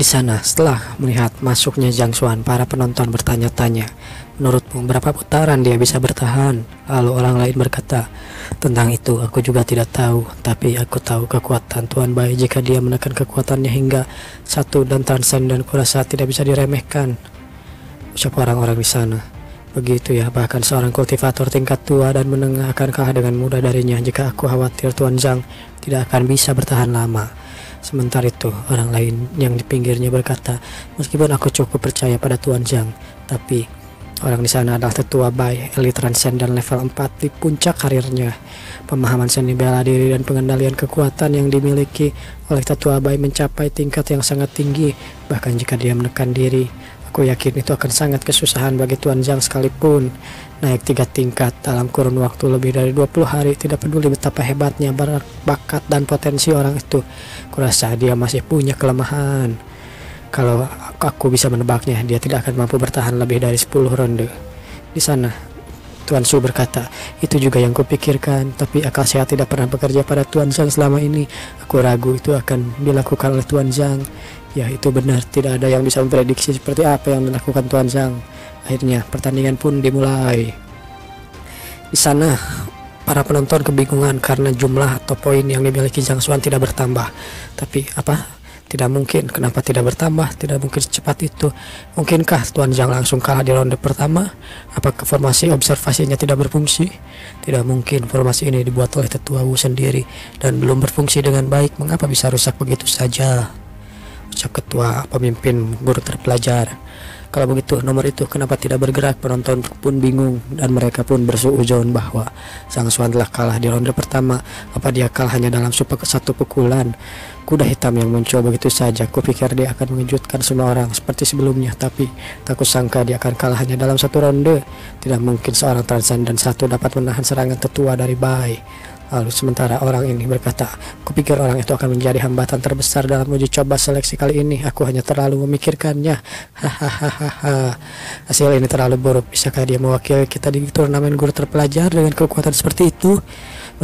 Di sana, setelah melihat masuknya Zhang Xuan, para penonton bertanya-tanya, menurutmu berapa putaran dia bisa bertahan? Lalu orang lain berkata, tentang itu aku juga tidak tahu, tapi aku tahu kekuatan Tuan Bai jika dia menekan kekuatannya hingga satu dan transenden, kurasa tidak bisa diremehkan, ucap orang-orang di sana. Begitu ya, bahkan seorang kultivator tingkat tua dan menengah akan kalah dengan mudah darinya. Jika aku khawatir Tuan Zhang tidak akan bisa bertahan lama. Sementara itu, orang lain yang di pinggirnya berkata, meskipun aku cukup percaya pada Tuan Zhang, tapi orang di sana adalah tetua Bai, elit transenden level 4 di puncak karirnya. Pemahaman seni bela diri dan pengendalian kekuatan yang dimiliki oleh tetua Bai mencapai tingkat yang sangat tinggi. Bahkan jika dia menekan diri, aku yakin itu akan sangat kesusahan bagi Tuan Zhang sekalipun. Naik 3 tingkat dalam kurun waktu lebih dari 20 hari, tidak peduli betapa hebatnya bakat dan potensi orang itu. Kurasa dia masih punya kelemahan. Kalau aku bisa menebaknya, dia tidak akan mampu bertahan lebih dari 10 ronde. Di sana, Tuan Su berkata, itu juga yang kupikirkan, tapi akal sehat tidak pernah bekerja pada Tuan Zhang selama ini. Aku ragu itu akan dilakukan oleh Tuan Zhang. Ya, itu benar, tidak ada yang bisa memprediksi seperti apa yang dilakukan Tuan Zhang. Akhirnya pertandingan pun dimulai. Di sana para penonton kebingungan karena jumlah atau poin yang dimiliki Zhang Xuan tidak bertambah. Tapi apa? Tidak mungkin. Kenapa tidak bertambah? Tidak mungkin secepat itu. Mungkinkah Tuan Zhang langsung kalah di ronde pertama? Apakah formasi observasinya tidak berfungsi? Tidak mungkin. Formasi ini dibuat oleh tetua Wu sendiri dan belum berfungsi dengan baik. Mengapa bisa rusak begitu saja? Ucap ketua pemimpin guru terpelajar. Kalau begitu, nomor itu kenapa tidak bergerak? Penonton pun bingung dan mereka pun bersuudzon bahwa Zhang Xuan telah kalah di ronde pertama. Apa dia kalah hanya dalam satu pukulan? Kuda hitam yang muncul begitu saja. Kupikir dia akan mengejutkan semua orang seperti sebelumnya, tapi tak kusangka dia akan kalah hanya dalam satu ronde. Tidak mungkin seorang transenden satu dapat menahan serangan tetua dari Bai. Lalu sementara orang ini berkata, kupikir orang itu akan menjadi hambatan terbesar dalam uji coba seleksi kali ini. Aku hanya terlalu memikirkannya. Hahaha. Hasil ini terlalu buruk. Bisakah dia mewakili kita di turnamen guru terpelajar dengan kekuatan seperti itu?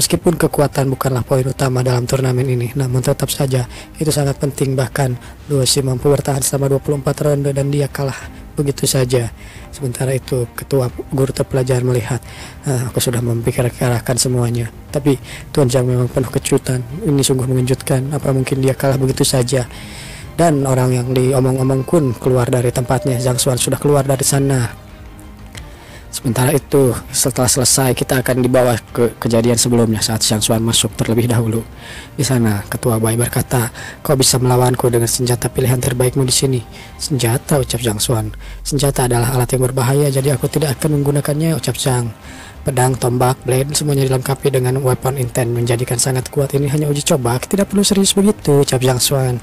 Meskipun kekuatan bukanlah poin utama dalam turnamen ini, namun tetap saja itu sangat penting. Bahkan Luosi mampu bertahan selama 24 ronde dan dia kalah begitu saja. Sementara itu ketua guru terpelajar melihat, aku sudah memikirkan semuanya, tapi Tuan Zhang memang penuh kejutan. Ini sungguh mengejutkan. Apa mungkin dia kalah begitu saja? Dan orang yang diomong-omong pun keluar dari tempatnya. Zhang Xuan sudah keluar dari sana. Sementara itu, setelah selesai, kita akan dibawa ke kejadian sebelumnya saat Zhang Xuan masuk terlebih dahulu. Di sana, ketua Bai berkata, kau bisa melawanku dengan senjata pilihan terbaikmu di sini. Senjata, ucap Zhang Xuan. Senjata adalah alat yang berbahaya, jadi aku tidak akan menggunakannya, ucap Zhang. Pedang, tombak, blade, semuanya dilengkapi dengan weapon intent, menjadikan sangat kuat. Ini hanya uji coba, tidak perlu serius begitu, ucap Zhang Xuan.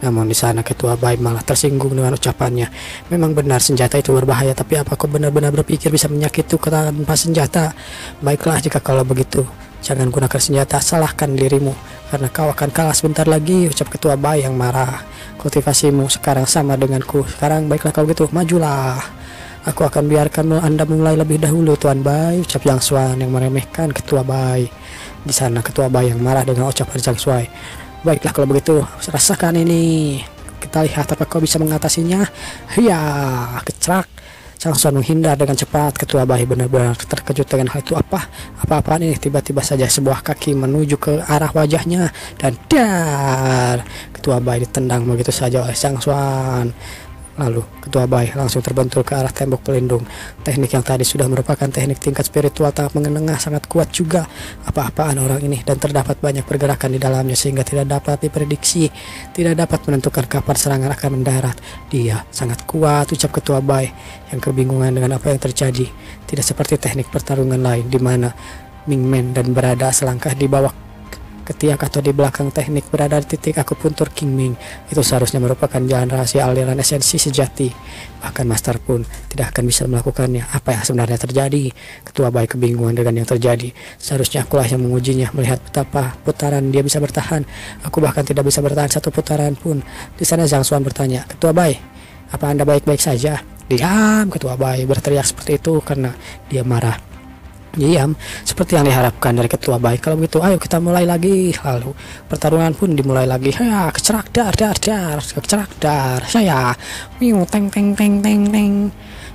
Namun di sana ketua Bai malah tersinggung dengan ucapannya. Memang benar senjata itu berbahaya, tapi apa kau benar-benar berpikir bisa menyakiti tanpa senjata? Baiklah, jika kalau begitu, jangan gunakan senjata, salahkan dirimu, karena kau akan kalah sebentar lagi, ucap ketua Bai yang marah. Kultivasimu sekarang sama denganku. Sekarang baiklah kalau gitu, majulah. Aku akan biarkan Anda mulai lebih dahulu, Tuan Bai, ucap Zhang Xuan yang meremehkan ketua Bai. Di sana ketua Bai yang marah dengan ucapan Zhang Xuan. Baiklah kalau begitu, rasakan ini. Kita lihat apakah kau bisa mengatasinya. Hiya, kecrak. Zhang Xuan menghindar dengan cepat. Ketua Bai benar-benar terkejut dengan hal itu. Apa-apaan ini? Tiba-tiba saja sebuah kaki menuju ke arah wajahnya dan dar. Ketua Bai ditendang begitu saja oleh Zhang Xuan. Lalu ketua Bai langsung terbentur ke arah tembok pelindung. Teknik yang tadi sudah merupakan teknik tingkat spiritual tahap menengah sangat kuat juga. Apa-apaan orang ini, dan terdapat banyak pergerakan di dalamnya sehingga tidak dapat diprediksi, tidak dapat menentukan kapan serangan akan mendarat. Dia sangat kuat, ucap ketua Bai yang kebingungan dengan apa yang terjadi. Tidak seperti teknik pertarungan lain di mana Ming Men dan berada selangkah di bawah ketiak atau di belakang teknik berada di titik akupuntur King Ming. Itu seharusnya merupakan jalan rahasia aliran esensi sejati. Bahkan master pun tidak akan bisa melakukannya. Apa yang sebenarnya terjadi? Ketua Bai kebingungan dengan yang terjadi. Seharusnya akulah yang mengujinya, melihat betapa putaran dia bisa bertahan. Aku bahkan tidak bisa bertahan satu putaran pun. Di sana Zhang Xuan bertanya, Ketua Bai, apa Anda baik-baik saja? Diam, Ketua Bai berteriak seperti itu karena dia marah. diam seperti yang diharapkan dari ketua baik. Kalau begitu ayo kita mulai lagi. Lalu pertarungan pun dimulai lagi. Ya, kecerak dar, kecerak dar. Saya teng teng teng teng teng.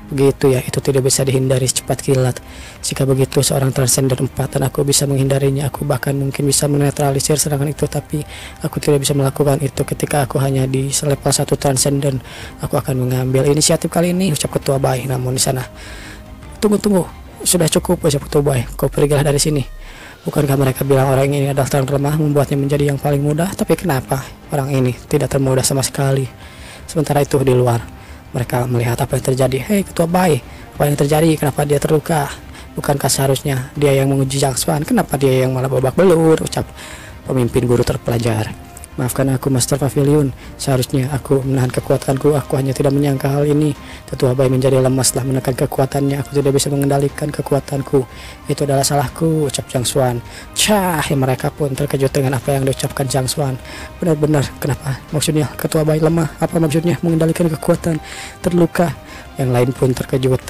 Begitu ya, itu tidak bisa dihindari cepat kilat. Jika begitu seorang transcender 4 dan aku bisa menghindarinya, aku bahkan mungkin bisa menetralisir serangan itu, tapi aku tidak bisa melakukan itu ketika aku hanya di level 1 transcendent. Aku akan mengambil inisiatif kali ini, ucap ketua baik. Namun di sana, tunggu, sudah cukup, ucap ketua baik, kau pergilah dari sini. Bukankah mereka bilang orang ini adalah terang lemah, membuatnya menjadi yang paling mudah? Tapi kenapa orang ini tidak termudah sama sekali? Sementara itu di luar, mereka melihat apa yang terjadi. Hei ketua baik, apa yang terjadi? Kenapa dia terluka? Bukankah seharusnya dia yang menguji Zhang Xuan? Kenapa dia yang malah babak belur? Ucap pemimpin guru terpelajar. Maafkan aku Master Pavilion, seharusnya aku menahan kekuatanku. Aku hanya tidak menyangka hal ini. Ketua bayi menjadi lemas setelah menekan kekuatannya. Aku tidak bisa mengendalikan kekuatanku. Itu adalah salahku, ucap Zhang Xuan. Cah, mereka pun terkejut dengan apa yang diucapkan Zhang Xuan. Benar-benar, kenapa? Maksudnya ketua bayi lemah? Apa maksudnya mengendalikan kekuatan? Terluka. Yang lain pun terkejut.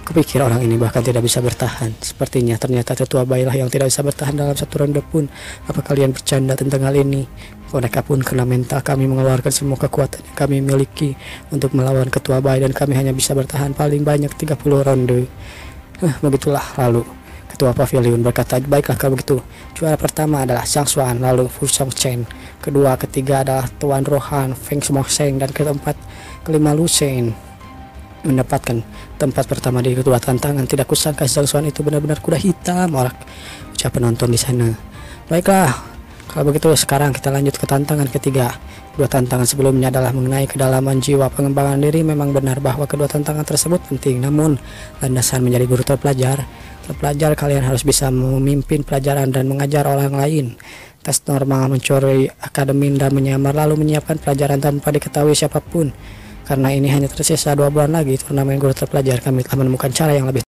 Kupikir orang ini bahkan tidak bisa bertahan. Sepertinya ternyata ketua bayilah yang tidak bisa bertahan dalam satu ronde pun. Apa kalian bercanda tentang hal ini? Mereka pun kena mental. Kami mengeluarkan semua kekuatan yang kami miliki untuk melawan ketua bayi, dan kami hanya bisa bertahan paling banyak 30 ronde. Begitulah. Lalu ketua pavilion berkata, baiklah kalau begitu. Juara pertama adalah Zhang Xuan, lalu Fu Song Chen. Kedua, ketiga adalah Tuan Rohan, Feng Smongseng, dan keempat, kelima Lu Shen mendapatkan tempat pertama di kedua tantangan. Tidak kusangka Zhang Xuan itu benar-benar kuda hitam, orang ucap penonton di sana. Baiklah, kalau begitu sekarang kita lanjut ke tantangan ketiga. Dua tantangan sebelumnya adalah mengenai kedalaman jiwa. Pengembangan diri. Memang benar bahwa kedua tantangan tersebut penting, namun landasan menjadi guru terpelajar, kalian harus bisa memimpin pelajaran dan mengajar orang lain. Tes normal, mencuri akademi dan menyamar, lalu menyiapkan pelajaran tanpa diketahui siapapun. Karena ini hanya tersisa 2 bulan lagi turnamen guru terpelajar, kami telah menemukan cara yang lebih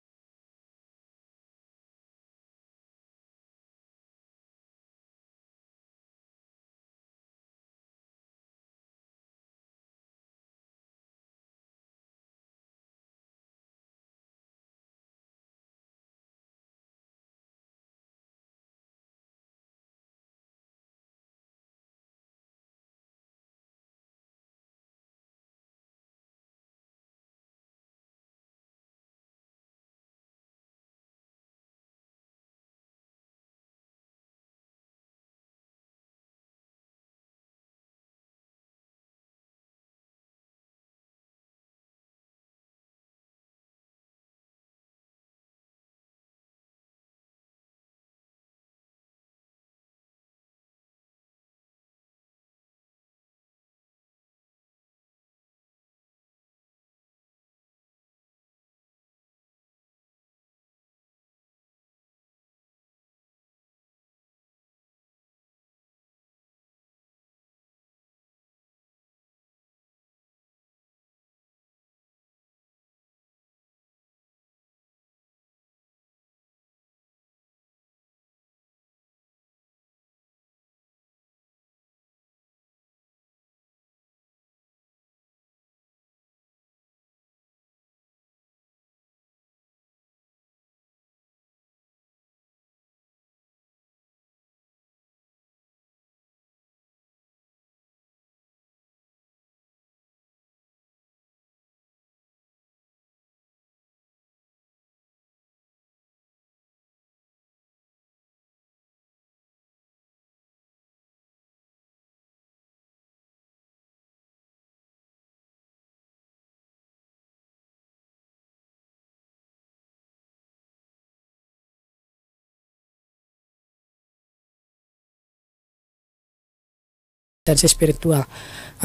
tensi spiritual.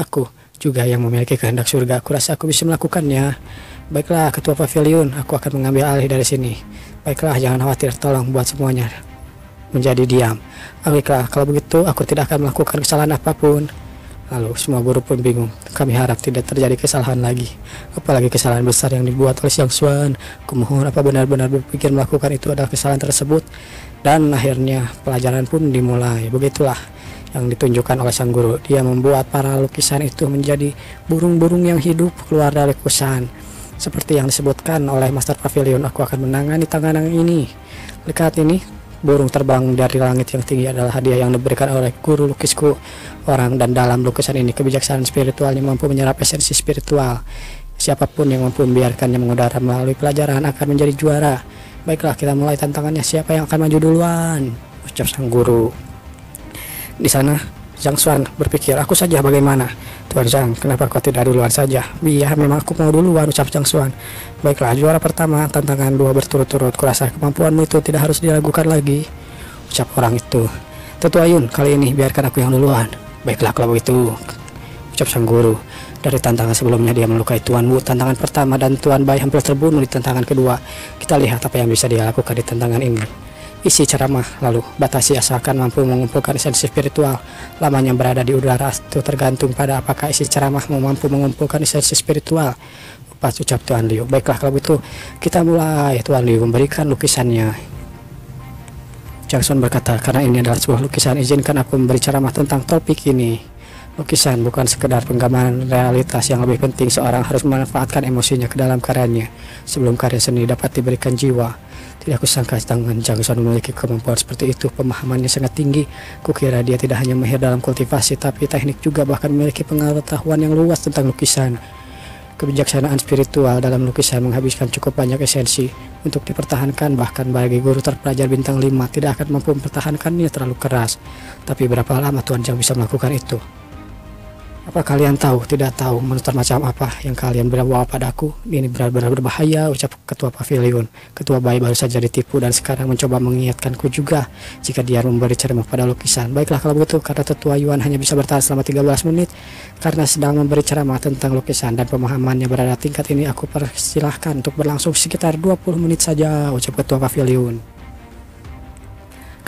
Aku juga yang memiliki kehendak surga. Aku rasa aku bisa melakukannya. Baiklah ketua pavilion, aku akan mengambil alih dari sini. Baiklah, jangan khawatir, tolong buat semuanya menjadi diam. Baiklah, kalau begitu aku tidak akan melakukan kesalahan apapun. Lalu semua guru pun bingung. Kami harap tidak terjadi kesalahan lagi, apalagi kesalahan besar yang dibuat oleh Zhang Xuan. Kumohon apa benar-benar berpikir melakukan itu adalah kesalahan tersebut. Dan akhirnya pelajaran pun dimulai. Begitulah yang ditunjukkan oleh sang guru. Dia membuat para lukisan itu menjadi burung-burung yang hidup keluar dari kusan. Seperti yang disebutkan oleh Master Pavilion, aku akan menangani tantangan ini. Lihat ini, burung terbang dari langit yang tinggi adalah hadiah yang diberikan oleh guru lukisku orang, dan dalam lukisan ini kebijaksanaan spiritualnya mampu menyerap esensi spiritual. Siapapun yang mampu membiarkannya mengudara melalui pelajaran akan menjadi juara. Baiklah, kita mulai tantangannya. Siapa yang akan maju duluan? Ucap sang guru. Di sana Zhang Xuan berpikir, aku saja bagaimana? Tuan Zhang, kenapa kau tidak duluan saja? Iya, memang aku mau duluan, ucap Zhang Xuan. Baiklah, juara pertama, tantangan 2 berturut-turut. Kurasa kemampuanmu itu tidak harus diragukan lagi, ucap orang itu. Tetua Yun, kali ini biarkan aku yang duluan. Baiklah kalau begitu, ucap sang guru. Dari tantangan sebelumnya dia melukai Tuan Wu tantangan pertama, dan Tuan Bai hampir terbunuh di tantangan kedua. Kita lihat apa yang bisa dia lakukan di tantangan ini. Isi ceramah, lalu batasi asalkan mampu mengumpulkan esensi spiritual. Lamanya berada di udara itu tergantung pada apakah isi ceramah mampu mengumpulkan esensi spiritual, ucap Tuan Liu. Baiklah kalau begitu kita mulai. Tuan Liu memberikan lukisannya. Zhang Xuan berkata, karena ini adalah sebuah lukisan, izinkan aku memberi ceramah tentang topik ini. Lukisan bukan sekedar penggambaran realitas, yang lebih penting seorang harus memanfaatkan emosinya ke dalam karyanya sebelum karya seni dapat diberikan jiwa. Tidak kusangka tangan Zhang Xuan memiliki kemampuan seperti itu. Pemahamannya sangat tinggi. Kukira dia tidak hanya mahir dalam kultivasi, tapi teknik juga, bahkan memiliki pengetahuan yang luas tentang lukisan. Kebijaksanaan spiritual dalam lukisan menghabiskan cukup banyak esensi untuk dipertahankan. Bahkan bagi guru terpelajar bintang 5 tidak akan mampu mempertahankannya terlalu keras. Tapi berapa lama Tuan Zhang bisa melakukan itu? Apa kalian tahu? Tidak tahu monster macam apa yang kalian bawa padaku? Ini benar-benar berbahaya, ucap Ketua Pavilion. Ketua Bai baru saja ditipu dan sekarang mencoba mengingatkanku juga jika dia memberi ceramah pada lukisan. Baiklah kalau begitu, kata Tetua Yuan hanya bisa bertahan selama 13 menit karena sedang memberi ceramah tentang lukisan dan pemahamannya berada tingkat ini. Aku persilahkan untuk berlangsung sekitar 20 menit saja, ucap Ketua Pavilion.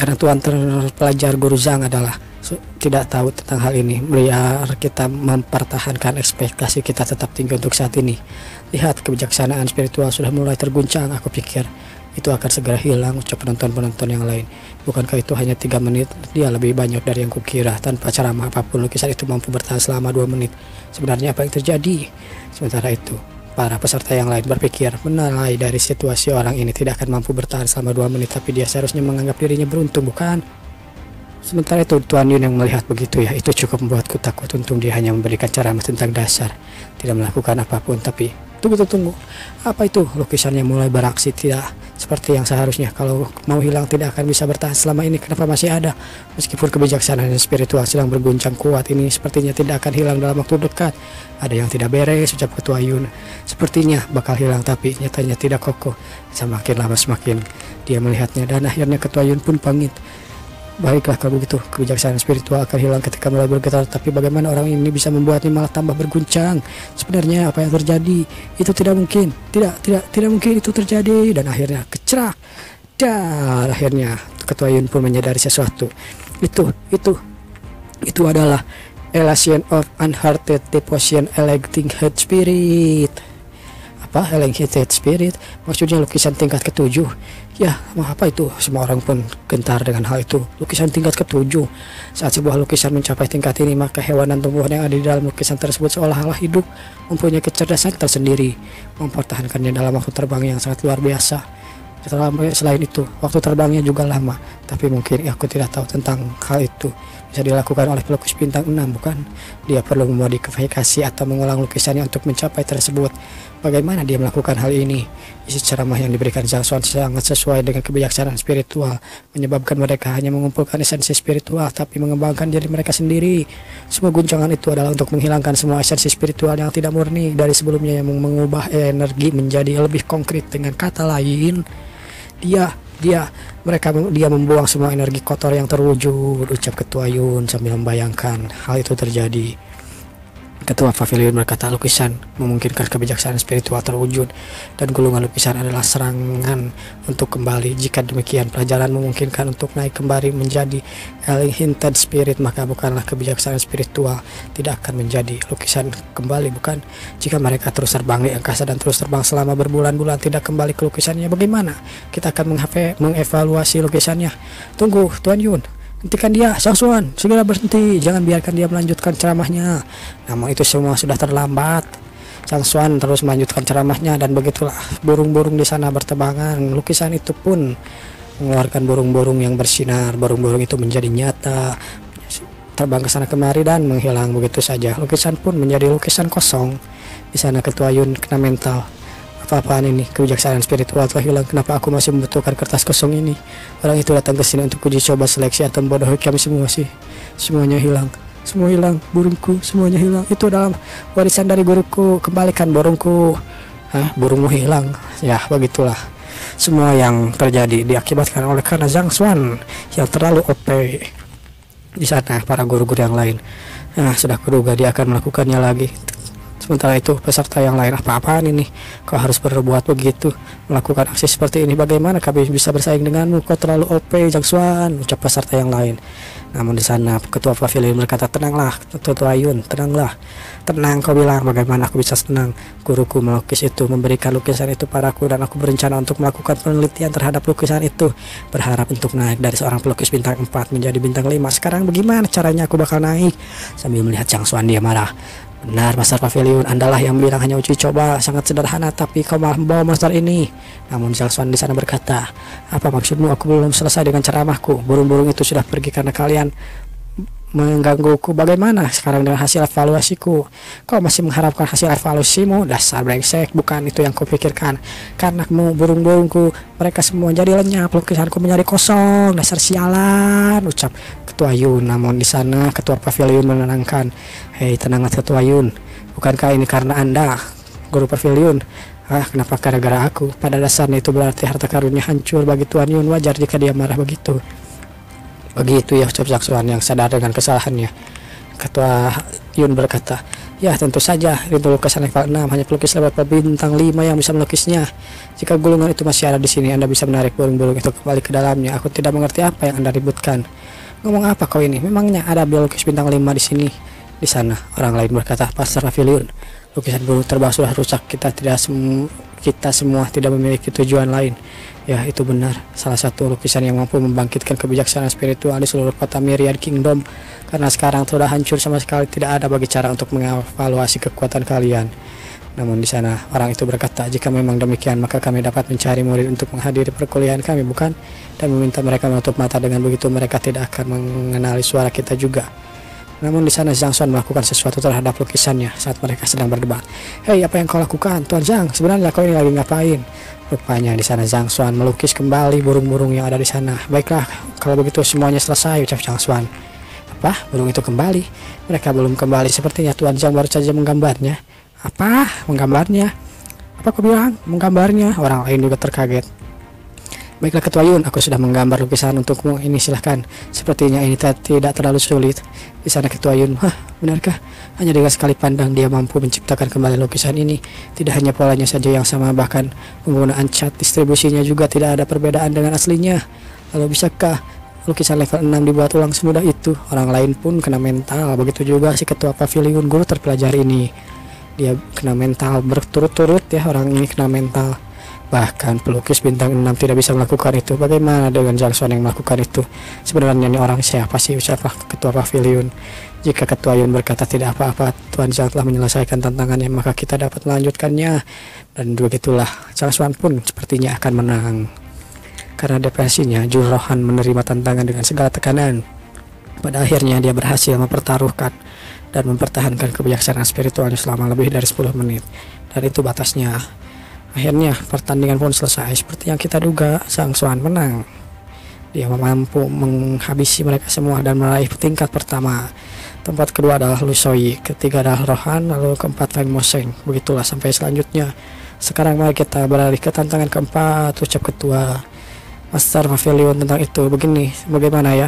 Karena Tuan terpelajar Guru Zhang adalah tidak tahu tentang hal ini, biar kita mempertahankan ekspektasi kita tetap tinggi untuk saat ini. Lihat, kebijaksanaan spiritual sudah mulai terguncang. Aku pikir itu akan segera hilang, ucap penonton-penonton yang lain. Bukankah itu hanya 3 menit? Dia lebih banyak dari yang kukira. Tanpa ceramah apapun, lukisan itu mampu bertahan selama 2 menit. Sebenarnya apa yang terjadi? Sementara itu para peserta yang lain berpikir, menilai dari situasi orang ini tidak akan mampu bertahan selama 2 menit, tapi dia seharusnya menganggap dirinya beruntung, bukan? Sementara itu Tuan Yun yang melihat begitu, ya itu cukup membuatku takut. Untung dia hanya memberikan ceramah tentang dasar, tidak melakukan apapun. Tapi tunggu, apa itu? Lukisannya mulai beraksi tidak seperti yang seharusnya. Kalau mau hilang tidak akan bisa bertahan selama ini. Kenapa masih ada? Meskipun kebijaksanaan spiritual sedang berguncang kuat, ini sepertinya tidak akan hilang dalam waktu dekat. Ada yang tidak beres, ucap Ketua Yun. Sepertinya bakal hilang, tapi nyatanya tidak kokoh. Semakin lama semakin dia melihatnya, dan akhirnya Ketua Yun pun pamit. Baiklah kalau begitu, kebijaksanaan spiritual akan hilang ketika mulai bergetar. Tapi bagaimana orang ini bisa membuatnya malah tambah berguncang? Sebenarnya apa yang terjadi? Itu tidak mungkin. Tidak mungkin itu terjadi. Dan akhirnya kecerak. Dan akhirnya Ketua Yun pun menyadari sesuatu. Itu adalah Elation of Unhearted Devotion Electing Head Spirit. Apa Electing Head Spirit? Maksudnya lukisan tingkat ke-7. Ya, apa itu? Semua orang pun gentar dengan hal itu. Lukisan tingkat ke-7. Saat sebuah lukisan mencapai tingkat ini, maka hewan dan tumbuhan yang ada di dalam lukisan tersebut seolah-olah hidup, mempunyai kecerdasan tersendiri, mempertahankannya dalam waktu terbang yang sangat luar biasa. Selain itu, waktu terbangnya juga lama. Tapi mungkin aku tidak tahu tentang hal itu. Bisa dilakukan oleh pelukis bintang 6, bukan? Dia perlu memodifikasi atau mengulang lukisannya untuk mencapai tersebut. Bagaimana dia melakukan hal ini? Isi ceramah yang diberikan Zhang Xuan sangat sesuai dengan kebijaksanaan spiritual, menyebabkan mereka hanya mengumpulkan esensi spiritual tapi mengembangkan diri mereka sendiri. Semua guncangan itu adalah untuk menghilangkan semua esensi spiritual yang tidak murni dari sebelumnya, yang mengubah energi menjadi lebih konkret. Dengan kata lain, dia membuang semua energi kotor yang terwujud, ucap Ketua Yun sambil membayangkan hal itu terjadi. Ketua Pavilion berkata, lukisan memungkinkan kebijaksanaan spiritual terwujud, dan gulungan lukisan adalah serangan untuk kembali. Jika demikian, pelajaran memungkinkan untuk naik kembali menjadi Electing Spirit, maka bukanlah kebijaksanaan spiritual tidak akan menjadi lukisan kembali, bukan? Jika mereka terus terbang di angkasa dan terus terbang selama berbulan-bulan tidak kembali ke lukisannya, bagaimana? Kita akan mengevaluasi lukisannya. Tunggu, Tuan Yun. Hentikan dia, Zhang Xuan, segera berhenti, jangan biarkan dia melanjutkan ceramahnya. Namun itu semua sudah terlambat. Chang Xuan terus melanjutkan ceramahnya, dan begitulah burung-burung di sana bertebangan. Lukisan itu pun mengeluarkan burung-burung yang bersinar. Burung-burung itu menjadi nyata, terbang ke sana kemari dan menghilang begitu saja. Lukisan pun menjadi lukisan kosong. Di sana Ketua Yun kena mental. Apa-apaan ini? Kebijaksanaan spiritual telah hilang. Kenapa aku masih membutuhkan kertas kosong ini? Orang itu datang ke sini untuk uji coba seleksi atau membodohi kami semua sih. Semuanya hilang. Semua hilang, burungku semuanya hilang. Itu adalah warisan dari guruku. Kembalikan burungku. Hah, burungmu hilang? Ya, begitulah. Semua yang terjadi diakibatkan oleh karena Zhang Xuan yang terlalu OP. Di sana para guru-guru yang lain, nah, sudah kuduga dia akan melakukannya lagi. Sementara itu peserta yang lain, apa-apaan ini? Kau harus berbuat begitu, melakukan aksi seperti ini. Bagaimana kami bisa bersaing denganmu? Kau terlalu OP, Zhang Xuan, ucap peserta yang lain. Namun di sana ketua pavilion berkata, tenanglah Ketua Yun, tenanglah. Tenang, kau bilang. Bagaimana aku bisa tenang? Guruku melukis itu, memberikan lukisan itu padaku, dan aku berencana untuk melakukan penelitian terhadap lukisan itu, berharap untuk naik dari seorang pelukis bintang 4 menjadi bintang 5. Sekarang bagaimana caranya aku bakal naik? Sambil melihat Zhang Xuan dia marah. Benar, Master Pavilion, Andalah yang bilang hanya uji coba, sangat sederhana, tapi kau malah membawa monster ini. Namun Zhang Xuan di sana berkata, apa maksudmu? Aku belum selesai dengan ceramahku. Burung-burung itu sudah pergi karena kalian menggangguku. Bagaimana sekarang dengan hasil evaluasiku? Kau masih mengharapkan hasil evaluasimu? Dasar brengsek, bukan itu yang kau pikirkan. Karena burung-burungku mereka semua jadi lenyap, lukisanku menjadi kosong. Dasar sialan, ucap Ketua Yun. Namun di sana Ketua Pavilion menenangkan, hei tenanglah Ketua Yun, bukankah ini karena Anda, Guru Pavilion? Kenapa gara-gara aku? Pada dasarnya itu berarti harta karunnya hancur bagi Tuan Yun. Wajar jika dia marah begitu. Begitu ya, ucap Zhang Xuan yang sadar dengan kesalahannya. Ketua Yun berkata, ya tentu saja, itu lukisan level 6, hanya pelukis level bintang 5 yang bisa melukisnya. Jika gulungan itu masih ada di sini, Anda bisa menarik burung-burung itu kembali ke dalamnya. Aku tidak mengerti apa yang Anda ributkan. Ngomong apa kau ini? Memangnya ada pelukis bintang 5 di sini? Di sana orang lain berkata, Master Pavilion, lukisan burung terbang sudah rusak. Kita semua tidak memiliki tujuan lain. Ya, itu benar. Salah satu lukisan yang mampu membangkitkan kebijaksanaan spiritual di seluruh kota Myriad Kingdom. Karena sekarang sudah hancur sama sekali, tidak ada bagi cara untuk mengevaluasi kekuatan kalian. Namun di sana orang itu berkata, jika memang demikian, maka kami dapat mencari murid untuk menghadiri perkuliahan kami, bukan? Dan meminta mereka menutup mata. Dengan begitu mereka tidak akan mengenali suara kita juga. Namun di sana Zhang Xuan melakukan sesuatu terhadap lukisannya saat mereka sedang berdebat. Hei, apa yang kau lakukan, Tuan Zhang? Sebenarnya kau ini lagi ngapain? Rupanya di sana Zhang Xuan melukis kembali burung-burung yang ada di sana. Baiklah, kalau begitu semuanya selesai, ucap Zhang Xuan. Apa? Burung itu kembali? Mereka belum kembali. Sepertinya Tuan Zhang baru saja menggambarnya. Apa? Menggambarnya? Apa kau bilang? Menggambarnya? Orang lain juga terkaget. Baiklah Ketua Yun, aku sudah menggambar lukisan untukmu. Ini silahkan. Sepertinya ini tidak terlalu sulit. Di sana Ketua Yun, benarkah? Hanya dengan sekali pandang dia mampu menciptakan kembali lukisan ini. Tidak hanya polanya saja yang sama, bahkan penggunaan cat distribusinya juga tidak ada perbedaan dengan aslinya. Lalu bisakah lukisan level 6 dibuat ulang semudah itu? Orang lain pun kena mental. Begitu juga si Ketua Pavilion, guru terpelajar ini. Dia kena mental berturut-turut ya, orang ini kena mental. Bahkan pelukis bintang 6 tidak bisa melakukan itu. Bagaimana dengan Zhang Xuan yang melakukan itu? Sebenarnya ini orang siapa sih, ucap Ketua Pavilion. Jika Ketua Yun berkata tidak apa-apa, Tuan Zhang telah menyelesaikan tantangannya, maka kita dapat melanjutkannya. Dan begitulah Zhang Xuan pun sepertinya akan menang. Karena depresinya, Jun Rohan menerima tantangan dengan segala tekanan. Pada akhirnya dia berhasil mempertaruhkan dan mempertahankan kebijaksanaan spiritualnya selama lebih dari 10 menit. Dan itu batasnya. Akhirnya pertandingan pun selesai. Seperti yang kita duga, Zhang Xuan menang. Dia mampu menghabisi mereka semua dan meraih tingkat pertama. Tempat kedua adalah Lu Shoi, ketiga adalah Rohan, lalu keempat Feng Moseng. Begitulah sampai selanjutnya. Sekarang mari kita beralih ke tantangan keempat, ucap Ketua Master Pavilion tentang itu. Begini, bagaimana ya?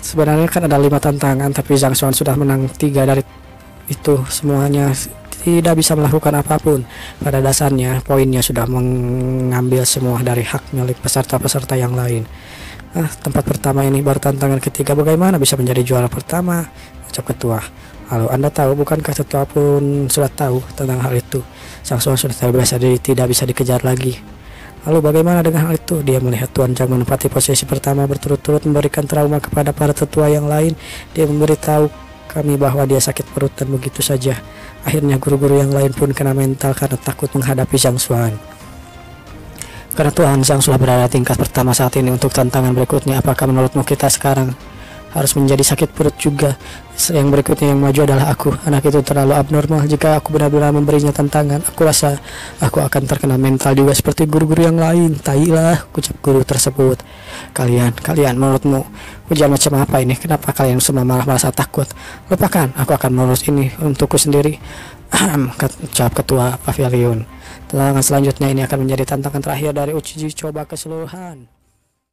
Sebenarnya kan ada 5 tantangan, tapi Zhang Xuan sudah menang 3 dari itu. Semuanya tidak bisa melakukan apapun. Pada dasarnya poinnya sudah mengambil semua dari hak milik peserta-peserta yang lain. Tempat pertama ini baru tantangan ketiga. Bagaimana bisa menjadi juara pertama, ucap Ketua. Lalu Anda tahu, bukankah Ketua pun sudah tahu tentang hal itu? Zhang Xuan sudah terbiasa tidak bisa dikejar lagi. Lalu bagaimana dengan hal itu? Dia melihat Tuan Zhang menempati posisi pertama berturut-turut memberikan trauma kepada para tetua yang lain. Dia memberitahu kami bahwa dia sakit perut dan begitu saja. Akhirnya guru-guru yang lain pun kena mental karena takut menghadapi Zhang Xuan. Karena Tuhan, Zhang sudah berada tingkat pertama saat ini. Untuk tantangan berikutnya, apakah menurutmu kita sekarang harus menjadi sakit perut juga? Yang berikutnya yang maju adalah aku. Anak itu terlalu abnormal. Jika aku benar-benar memberinya tantangan, aku rasa aku akan terkena mental juga seperti guru-guru yang lain. Tailah, ucap guru tersebut. Kalian menurutmu ujian macam apa ini? Kenapa kalian semua malah merasa takut? Lupakan, aku akan melurus ini untukku sendiri. Ucap ketua pavilion. Tantangan selanjutnya ini akan menjadi tantangan terakhir dari uji coba keseluruhan.